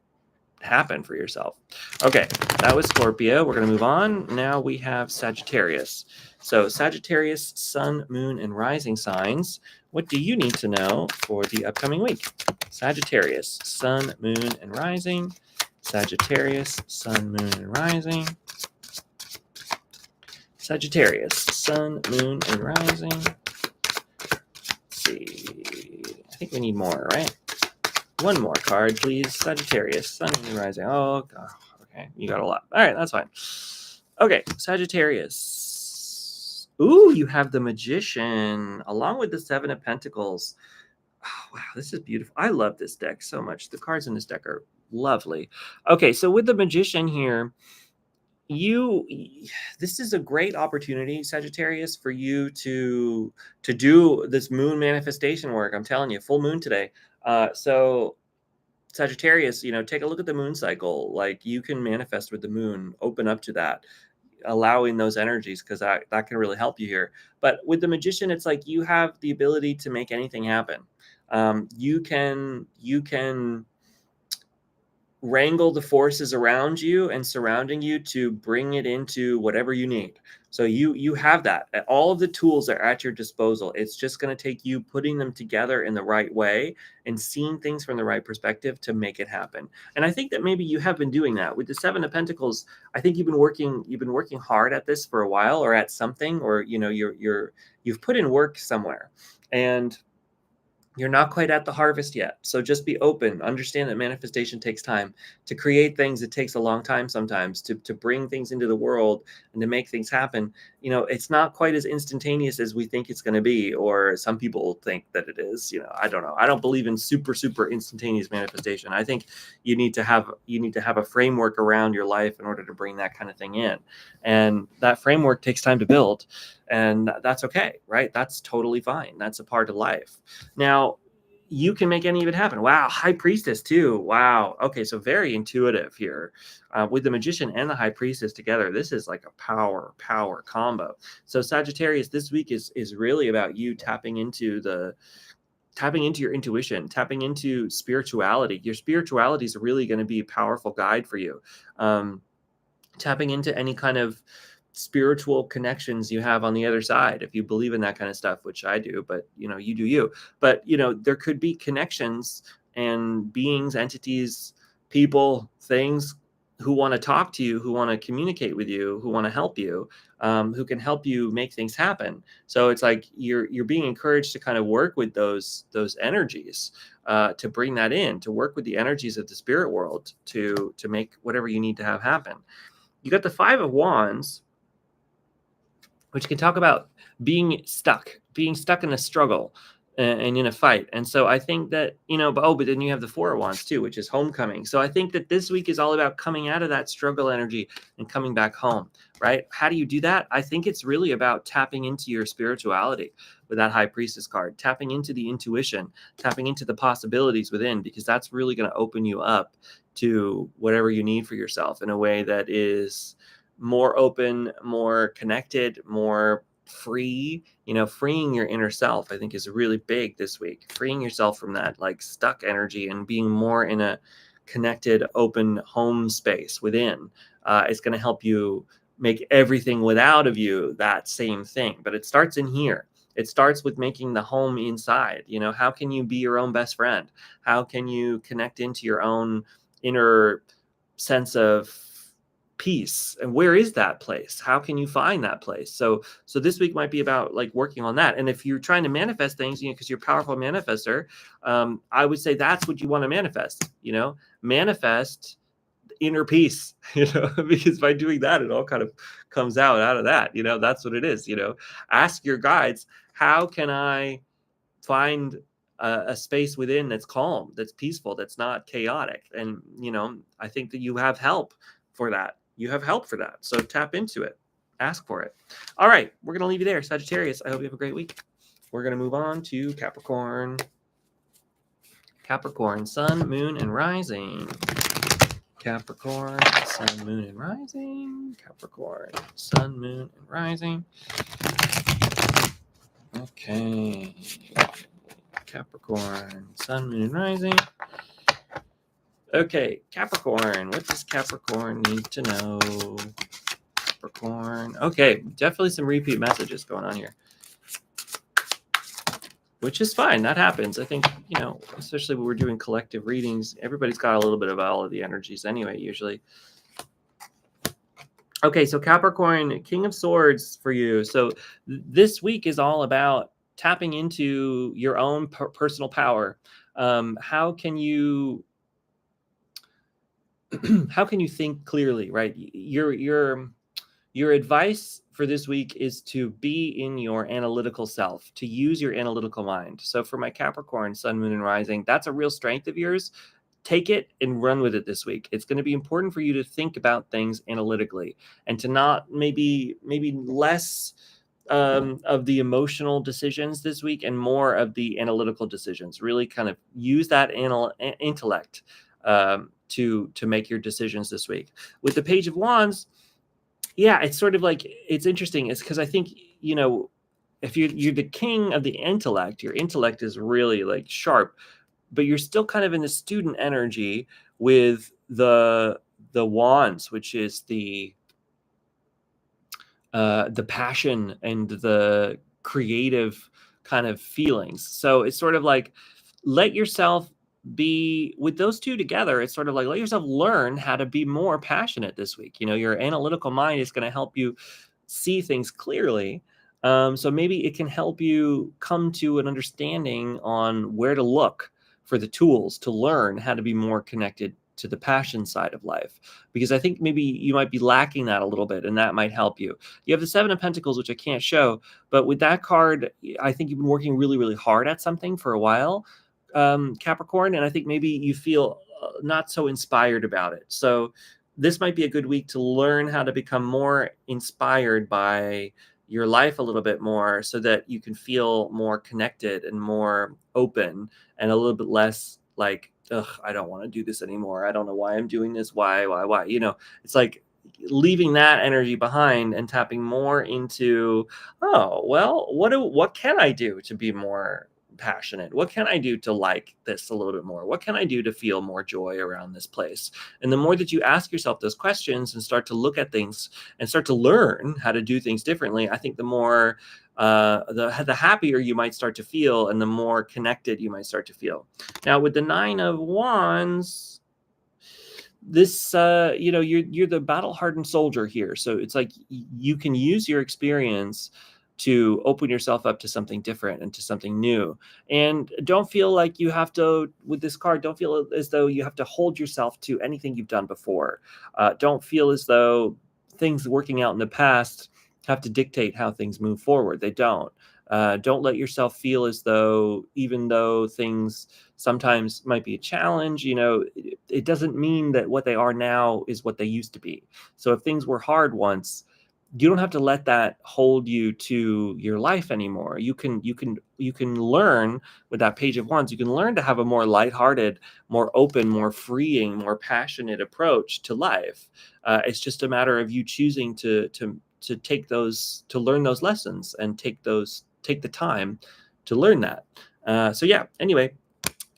happen for yourself. Okay, that was Scorpio. We're going to move on. Now we have Sagittarius. So Sagittarius, Sun, Moon, and Rising signs. What do you need to know for the upcoming week? Sagittarius, Sun, Moon, and Rising. Sagittarius, Sun, Moon, and Rising. Sagittarius, Sun, Moon, and Rising. Let's see. I think we need more, right? One more card, please. Sagittarius, Sun, Moon, and Rising. Oh, God. Okay. You got a lot. All right, that's fine. Okay, Sagittarius. Ooh, you have the Magician along with the Seven of Pentacles. Oh, wow, this is beautiful. I love this deck so much. The cards in this deck are lovely. Okay, so with the Magician here, you this is a great opportunity, Sagittarius, for you to do this moon manifestation work. I'm telling you, full moon today. So Sagittarius, take a look at the moon cycle. Like, you can manifest with the moon, open up to that, allowing those energies, because that can really help you here. But with the Magician, it's like you have the ability to make anything happen. You can wrangle the forces around you and surrounding you to bring it into whatever you need. So you have that. All of the tools are at your disposal. It's just going to take you putting them together in the right way and seeing things from the right perspective to make it happen. And I think that maybe you have been doing that with the Seven of Pentacles. I think you've been working hard at this for a while, or at something, or you've put in work somewhere, and you're not quite at the harvest yet. So just be open. Understand that manifestation takes time. To create things, it takes a long time sometimes. To bring things into the world and to make things happen, it's not quite as instantaneous as we think it's going to be, or some people think that it is. I don't know. I don't believe in super, super instantaneous manifestation. I think you need to have a framework around your life in order to bring that kind of thing in. And that framework takes time to build. And that's okay, right? That's totally fine. That's a part of life. Now, you can make any of it happen. Wow, High Priestess too. Wow. Okay, so very intuitive here with the Magician and the High Priestess together. This is like a power combo. So Sagittarius, this week is really about you tapping into your intuition, tapping into spirituality. Your spirituality is really going to be a powerful guide for you. Tapping into any kind of spiritual connections you have on the other side, if you believe in that kind of stuff, which I do, but you do you. But there could be connections and beings, entities, people, things who want to talk to you, who want to communicate with you, who want to help you, who can help you make things happen. So it's like you're being encouraged to kind of work with those energies, to bring that in, to work with the energies of the spirit world to make whatever you need to have happen. You got the Five of Wands, which can talk about being stuck in a struggle and in a fight. And so I think that, but then you have the Four of Wands too, which is homecoming. So I think that this week is all about coming out of that struggle energy and coming back home, right? How do you do that? I think it's really about tapping into your spirituality with that High Priestess card, tapping into the intuition, tapping into the possibilities within, because that's really going to open you up to whatever you need for yourself in a way that is more open, more connected, more free. Freeing your inner self, I think, is really big this week. Freeing yourself from that like stuck energy and being more in a connected, open home space within. It's going to help you make everything without of you that same thing. But it starts in here. It starts with making the home inside. How can you be your own best friend? How can you connect into your own inner sense of peace, and where is that place? How can you find that place? So this week might be about like working on that. And if you're trying to manifest things, because you're a powerful manifester, I would say that's what you want to manifest. Manifest inner peace, because by doing that, it all kind of comes out of that. That's what it is. Ask your guides, how can I find a space within that's calm, that's peaceful, that's not chaotic? And I think that you have help for that. So tap into it, ask for it. All right, we're gonna leave you there, Sagittarius. I hope you have a great week. We're gonna move on to Capricorn. Sun, moon, and rising. Capricorn, sun, moon, and rising. Capricorn, sun, moon, and rising. Okay. Capricorn, sun, moon, and rising. Okay, Capricorn. What does Capricorn need to know? Capricorn. Okay, definitely some repeat messages going on here, which is fine. That happens. I think, especially when we're doing collective readings, everybody's got a little bit of all of the energies anyway, usually. Okay, so Capricorn, King of Swords for you. So this week is all about tapping into your own personal power. How can you think clearly, right? Your advice for this week is to be in your analytical self, to use your analytical mind. So for my Capricorn, Sun, Moon, and Rising, that's a real strength of yours. Take it and run with it this week. It's going to be important for you to think about things analytically and to not maybe less of the emotional decisions this week and more of the analytical decisions. Really kind of use that intellect to make your decisions this week. With the Page of Wands, yeah, it's sort of like, it's interesting. It's because I think, you know, if you're the king of the intellect, your intellect is really like sharp, but you're still kind of in the student energy with the wands, which is the passion and the creative kind of feelings. So it's sort of like, let yourself be with those two together. It's sort of like, let yourself learn how to be more passionate this week. You know, your analytical mind is going to help you see things clearly. So maybe it can help you come to an understanding on where to look for the tools to learn how to be more connected to the passion side of life, because I think maybe you might be lacking that a little bit, and that might help you. You have the Seven of Pentacles, which I can't show, but with that card, I think you've been working really, really hard at something for a while, Capricorn, and I think maybe you feel not so inspired about it. So this might be a good week to learn how to become more inspired by your life a little bit more, so that you can feel more connected and more open and a little bit less like, ugh, I don't want to do this anymore. I don't know why I'm doing this. Why? You know, it's like leaving that energy behind and tapping more into, oh, well, what can I do to be more passionate? What can I do to like this a little bit more? What can I do to feel more joy around this place? And the more that you ask yourself those questions and start to look at things and start to learn how to do things differently, I think the more the happier you might start to feel, and the more connected you might start to feel. Now with the Nine of Wands, this you know, you're the battle-hardened soldier here. So it's like you can use your experience to open yourself up to something different and to something new. And don't feel like you have to, with this card, don't feel as though you have to hold yourself to anything you've done before. Don't feel as though things working out in the past have to dictate how things move forward. They don't. Don't let yourself feel as though, even though things sometimes might be a challenge, you know, it doesn't mean that what they are now is what they used to be. So if things were hard once, you don't have to let that hold you to your life anymore. You can learn with that Page of Wands. You can learn to have a more lighthearted, more open, more freeing, more passionate approach to life. It's just a matter of you choosing to take those, to learn those lessons and take the time to learn that. So yeah, anyway,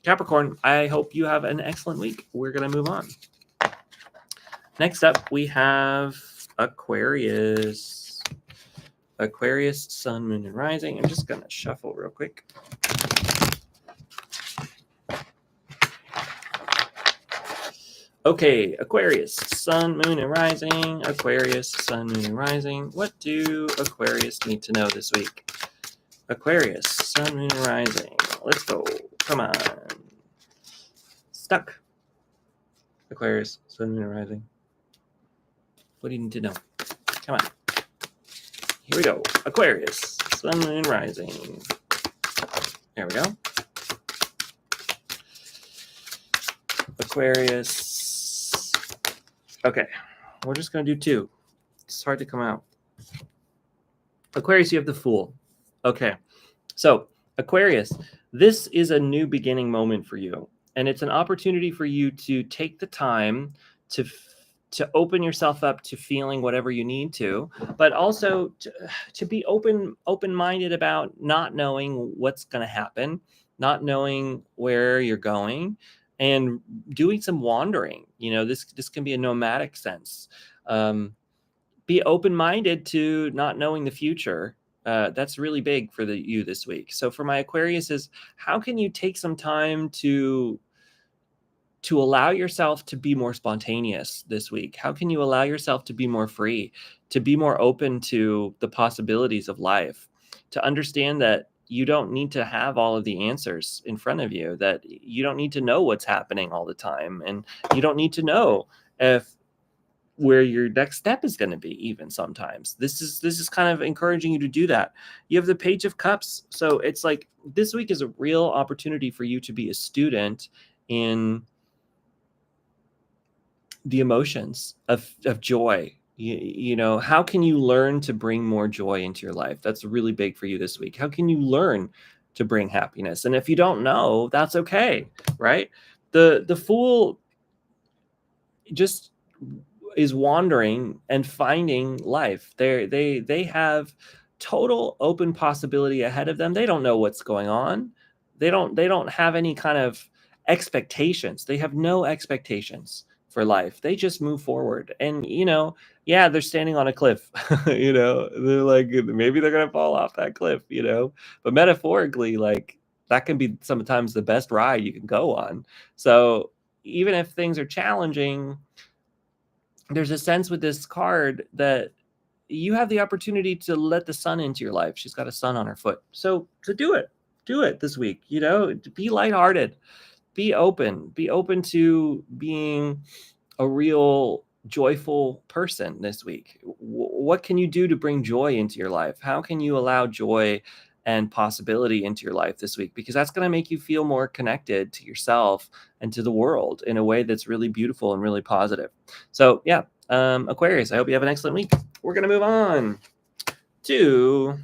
Capricorn, I hope you have an excellent week. We're going to move on. Next up, we have Aquarius. Aquarius, Sun, Moon, and Rising. I'm just going to shuffle real quick. Okay, Aquarius, Sun, Moon, and Rising. Aquarius, Sun, Moon, and Rising. What do Aquarius need to know this week? Aquarius, Sun, Moon, and Rising. Let's go. Come on. Stuck. Aquarius, Sun, Moon, and Rising. What do you need to know? Come on. Here we go. Aquarius, Sun, Moon, and Rising. There we go. Aquarius. Okay. We're just going to do two. It's hard to come out. Aquarius, you have the Fool. Okay. So, Aquarius, this is a new beginning moment for you. And it's an opportunity for you to take the time to open yourself up to feeling whatever you need to, but also to be open-minded about not knowing what's going to happen, not knowing where you're going, and doing some wandering. You know, this can be a nomadic sense. Be open-minded to not knowing the future. That's really big for you this week. So for my Aquarius is, how can you take some time to allow yourself to be more spontaneous this week? How can you allow yourself to be more free, to be more open to the possibilities of life, to understand that you don't need to have all of the answers in front of you, that you don't need to know what's happening all the time, and you don't need to know if where your next step is going to be. Even sometimes this is kind of encouraging you to do that. You have the Page of Cups, so it's like this week is a real opportunity for you to be a student in the emotions of joy. You know, how can you learn to bring more joy into your life? That's really big for you this week. How can you learn to bring happiness? And if you don't know, that's okay, right? The Fool just is wandering and finding life. They have total open possibility ahead of them. They don't know what's going on. They don't have any kind of expectations. They have no expectations for life. They just move forward. And yeah, they're standing on a cliff. They're like, maybe they're gonna fall off that cliff, but metaphorically, like, that can be sometimes the best ride you can go on. So even if things are challenging, there's a sense with this card that you have the opportunity to let the sun into your life. She's got a sun on her foot. So do it this week, be lighthearted, be open to being a real joyful person this week. What can you do to bring joy into your life? How can you allow joy and possibility into your life this week? Because that's going to make you feel more connected to yourself and to the world in a way that's really beautiful and really positive. So yeah, Aquarius, I hope you have an excellent week. We're going to move on to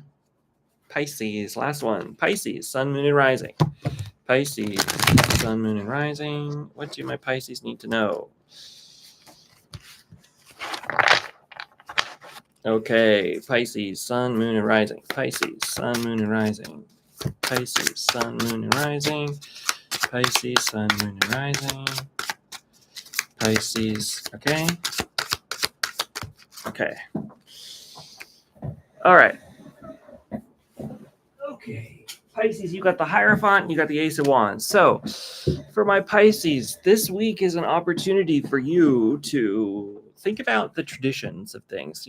Pisces. Last one. Pisces, sun, moon, and rising. Pisces, sun, moon, and rising. What do my Pisces need to know? Okay, Pisces, sun, moon, and rising. Pisces, sun, moon, and rising. Pisces, sun, moon, and rising. Pisces, sun, moon, and rising. Pisces, okay. Okay. All right. Okay. Pisces, you got the Hierophant, you got the Ace of Wands. So for my Pisces, this week is an opportunity for you to think about the traditions of things.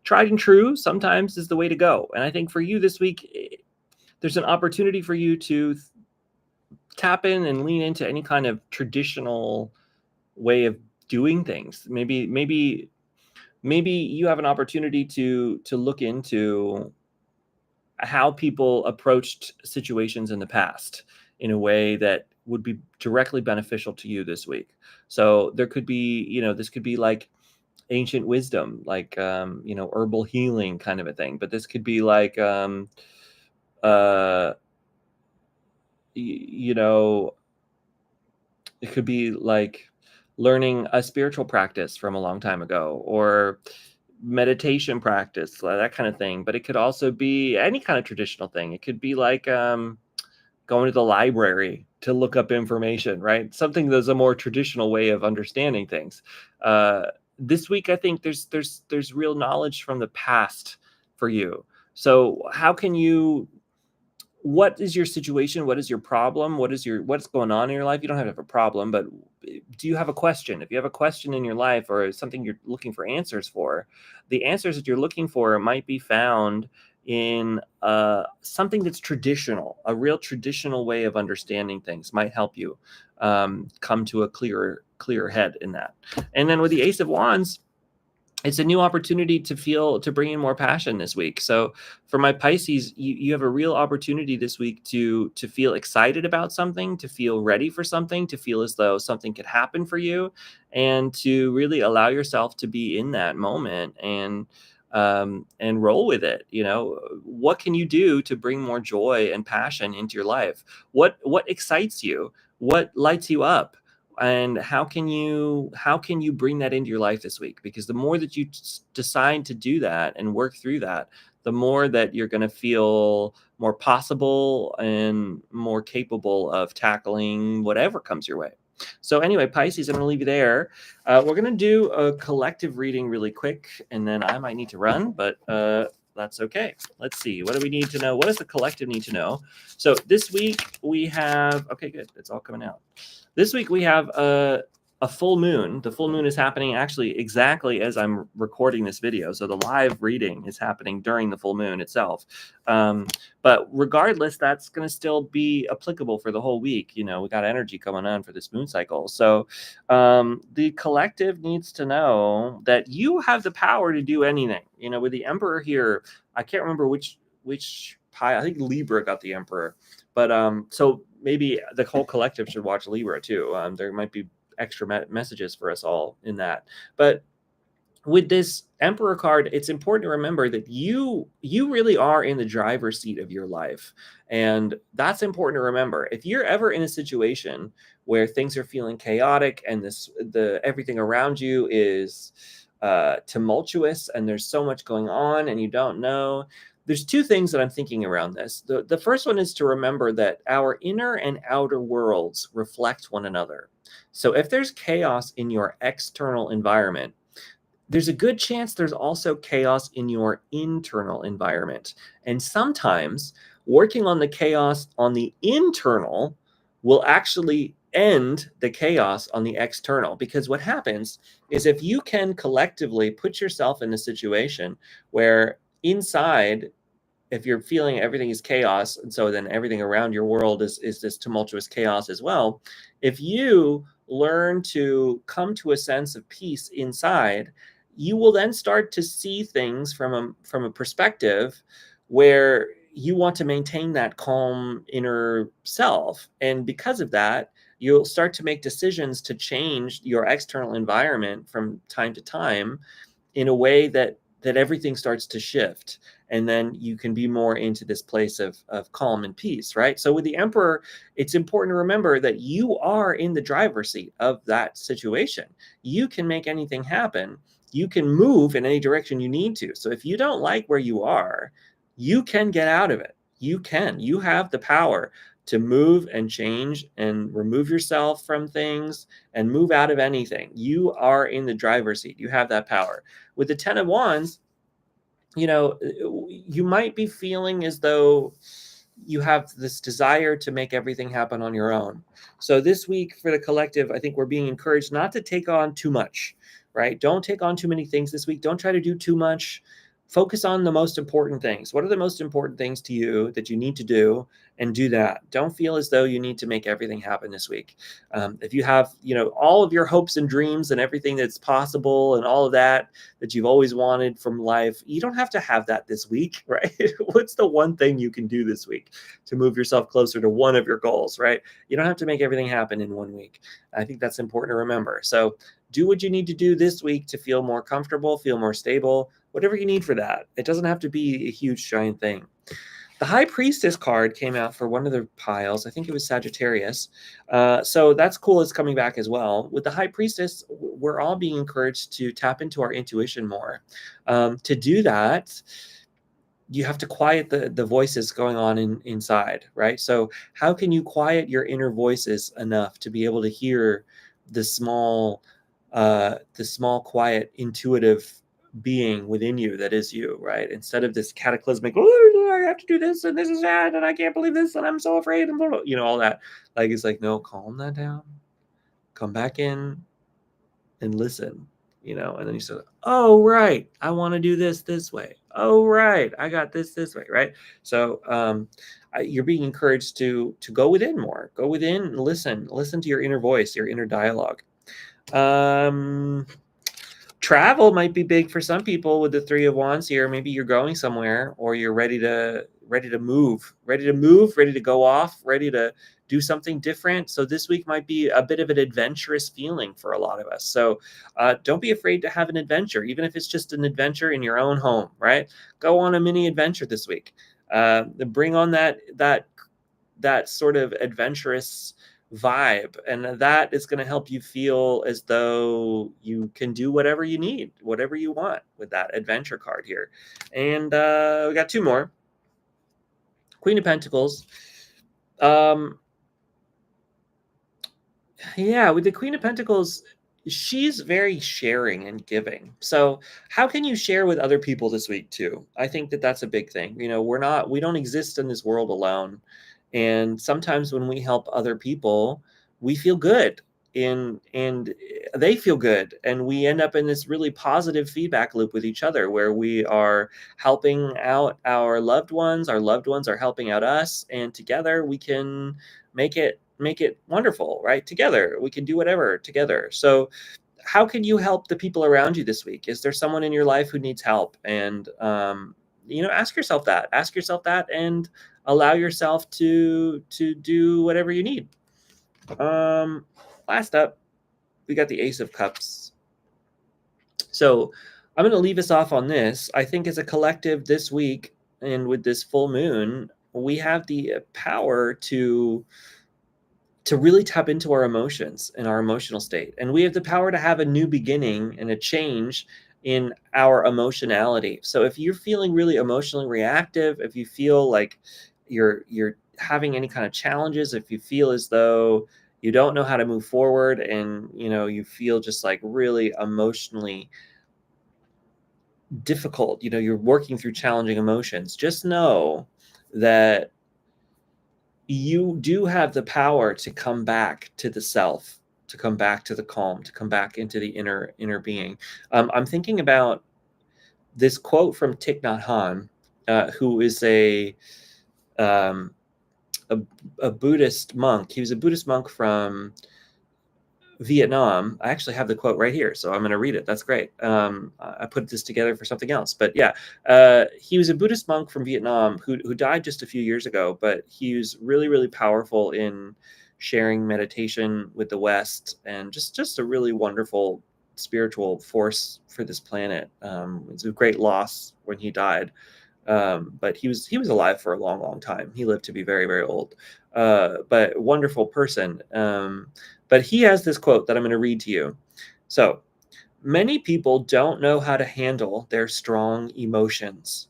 Tried and true sometimes is the way to go. And I think for you this week, there's an opportunity for you to tap in and lean into any kind of traditional way of doing things. Maybe you have an opportunity to look into how people approached situations in the past in a way that would be directly beneficial to you this week. So there could be, this could be like ancient wisdom, like, herbal healing kind of a thing. But this could be like, it could be like learning a spiritual practice from a long time ago, or meditation practice, that kind of thing. But it could also be any kind of traditional thing. It could be like going to the library to look up information, right? Something that's a more traditional way of understanding things. This week, I think there's real knowledge from the past for you. So how can you? What is your situation? What is your problem? What's going on in your life? You don't have to have a problem, but do you have a question? If you have a question in your life or something you're looking for answers for, the answers that you're looking for might be found in something that's traditional. A real traditional way of understanding things might help you come to a clearer head in that. And then with the Ace of Wands, it's a new opportunity to bring in more passion this week. So for my Pisces, you have a real opportunity this week to feel excited about something, to feel ready for something, to feel as though something could happen for you, and to really allow yourself to be in that moment and roll with it. What can you do to bring more joy and passion into your life? What excites you? What lights you up? And how can you bring that into your life this week? Because the more that you decide to do that and work through that, the more that you're going to feel more possible and more capable of tackling whatever comes your way. So anyway, Pisces, I'm going to leave you there. We're going to do a collective reading really quick, and then I might need to run, but that's okay. Let's see. What do we need to know? What does the collective need to know? So this week we have, okay, good. It's all coming out. This week we have a a full moon. The full moon is happening actually exactly as I'm recording this video. So the live reading is happening during the full moon itself. But regardless, that's going to still be applicable for the whole week. You know, we got energy coming on for this moon cycle. So the collective needs to know that you have the power to do anything. You know, with the Emperor here, I can't remember which pie. I think Libra got the Emperor. But so maybe the whole collective should watch Libra too. There might be extra messages for us all in that. But with this Emperor card, it's important to remember that you really are in the driver's seat of your life. And that's important to remember. If you're ever in a situation where things are feeling chaotic and everything around you is tumultuous and there's so much going on and you don't know, there's two things that I'm thinking around this. The first one is to remember that our inner and outer worlds reflect one another. So if there's chaos in your external environment, there's a good chance there's also chaos in your internal environment. And sometimes working on the chaos on the internal will actually end the chaos on the external. Because what happens is if you can collectively put yourself in a situation where inside, if you're feeling everything is chaos, and so then everything around your world is this tumultuous chaos as well, if you learn to come to a sense of peace inside, you will then start to see things from a perspective where you want to maintain that calm inner self. And because of that, you'll start to make decisions to change your external environment from time to time in a way that everything starts to shift. And then you can be more into this place of calm and peace, right? So with the Emperor, it's important to remember that you are in the driver's seat of that situation. You can make anything happen. You can move in any direction you need to. So if you don't like where you are, you can get out of it. You have the power to move and change and remove yourself from things and move out of anything. You are in the driver's seat. You have that power. With the 10 of Wands, you know, you might be feeling as though you have this desire to make everything happen on your own. So this week for the collective, I think we're being encouraged not to take on too much, right? Don't take on too many things this week. Don't try to do too much. Focus on the most important things. What are the most important things to you that you need to do, and do that. Don't feel as though you need to make everything happen this week. If you have, you know, all of your hopes and dreams and everything that's possible and all of that you've always wanted from life, you don't have to have that this week, right? What's the one thing you can do this week to move yourself closer to one of your goals, right? You don't have to make everything happen in 1 week. I think that's important to remember. So do what you need to do this week to feel more comfortable, feel more stable, whatever you need for that. It doesn't have to be a huge giant thing. The High Priestess card came out for one of the piles. I think it was Sagittarius. So that's cool. It's coming back as well. With the High Priestess, we're all being encouraged to tap into our intuition more. To do that, you have to quiet the voices going on inside, right? So how can you quiet your inner voices enough to be able to hear the small, quiet, intuitive being within you that is you, right? Instead of this cataclysmic, oh, I have to do this and this is that and I can't believe this and I'm so afraid and blah, blah, you know, all that. Like, it's like, no, calm that down, come back in and listen, you know. And then you say, oh, right, I want to do this way. Oh, right, I got this way, right? So you're being encouraged to go within more, go within and listen to your inner voice, your inner dialogue. Travel might be big for some people with the Three of Wands here. Maybe you're going somewhere, or you're ready to move, ready to go off, ready to do something different. So this week might be a bit of an adventurous feeling for a lot of us. So don't be afraid to have an adventure, even if it's just an adventure in your own home, right? Go on a mini adventure this week. Bring on that sort of adventurous vibe, and that is going to help you feel as though you can do whatever you need, whatever you want with that adventure card here. And we got two more. Queen of Pentacles. Yeah, with the Queen of Pentacles, she's very sharing and giving. So how can you share with other people this week too? I think that's a big thing. You know, we don't exist in this world alone. And sometimes when we help other people, we feel good. and they feel good, and we end up in this really positive feedback loop with each other where we are helping out our loved ones are helping out us, and together we can make it wonderful, right? Together we can do whatever together. So how can you help the people around you this week? Is there someone in your life who needs help? And ask yourself that and allow yourself to do whatever you need. Last up, we got the Ace of Cups. So I'm going to leave us off on this. I think as a collective this week, and with this full moon, we have the power to really tap into our emotions and our emotional state. And we have the power to have a new beginning and a change in our emotionality. So if you're feeling really emotionally reactive, if you feel like you're having any kind of challenges, if you feel as though you don't know how to move forward, and you feel just like really emotionally difficult, you're working through challenging emotions, just know that you do have the power to come back to the self, to come back to the calm, to come back into the inner being. I'm thinking about this quote from Thich Nhat Hanh, who is um, a Buddhist monk. He was a Buddhist monk from Vietnam. I actually have the quote right here, so I'm going to read it. That's great. I put this together for something else, but yeah, he was a Buddhist monk from Vietnam who died just a few years ago, but he was really, really powerful in sharing meditation with the West, and just a really wonderful spiritual force for this planet. It's a great loss when he died. But he was alive for a long, long time. He lived to be very, very old, but wonderful person. But he has this quote that I'm going to read to you. So, many people don't know how to handle their strong emotions.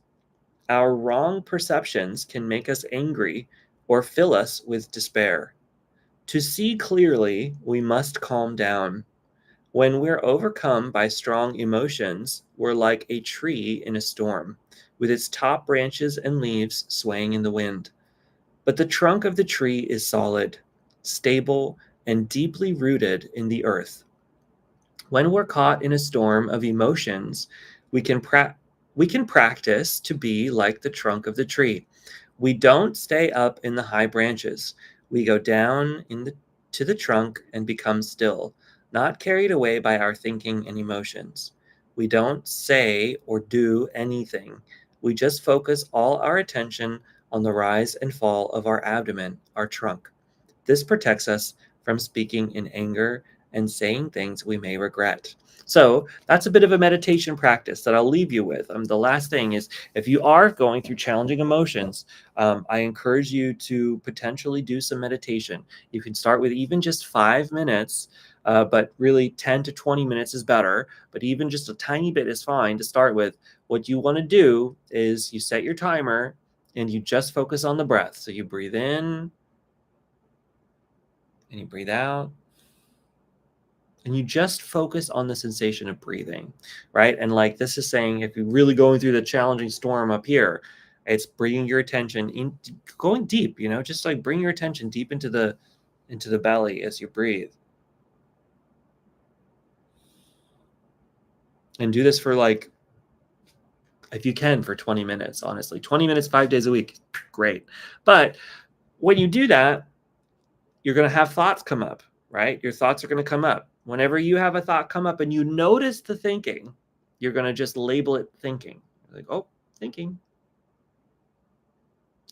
Our wrong perceptions can make us angry or fill us with despair. To see clearly, we must calm down. When we're overcome by strong emotions, we're like a tree in a storm, with its top branches and leaves swaying in the wind. But the trunk of the tree is solid, stable, and deeply rooted in the earth. When we're caught in a storm of emotions, we can practice to be like the trunk of the tree. We don't stay up in the high branches. We go down to the trunk and become still, not carried away by our thinking and emotions. We don't say or do anything. We just focus all our attention on the rise and fall of our abdomen, our trunk. This protects us from speaking in anger and saying things we may regret. So that's a bit of a meditation practice that I'll leave you with. The last thing is, if you are going through challenging emotions, I encourage you to potentially do some meditation. You can start with even just 5 minutes, but really 10 to 20 minutes is better. But even just a tiny bit is fine to start with. What you want to do is you set your timer and you just focus on the breath. So you breathe in and you breathe out. And you just focus on the sensation of breathing, right? And like this is saying, if you're really going through the challenging storm up here, it's bringing your attention in, going deep, just like bring your attention deep into the belly as you breathe. And do this for if you can, for 20 minutes, honestly. 20 minutes, 5 days a week, great. But when you do that, you're going to have thoughts come up, right? Your thoughts are going to come up. Whenever you have a thought come up and you notice the thinking, you're going to just label it thinking. Like, oh, thinking.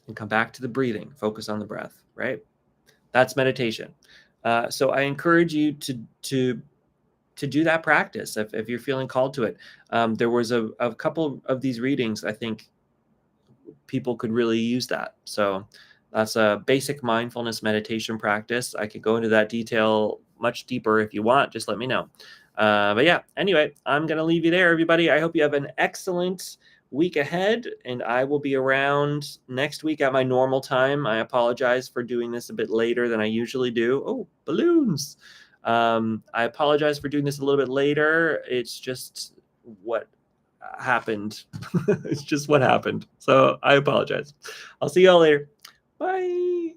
And come back to the breathing. Focus on the breath, right? That's meditation. So I encourage you to do that practice if you're feeling called to it. There was a couple of these readings, I think people could really use that. So that's a basic mindfulness meditation practice. I could go into that detail much deeper if you want. Just let me know. But yeah, anyway, I'm going to leave you there, everybody. I hope you have an excellent week ahead, and I will be around next week at my normal time. I apologize for doing this a bit later than I usually do. Oh, balloons. I apologize for doing this a little bit later. It's just what happened. It's just what happened. So I apologize. I'll see y'all later. Bye.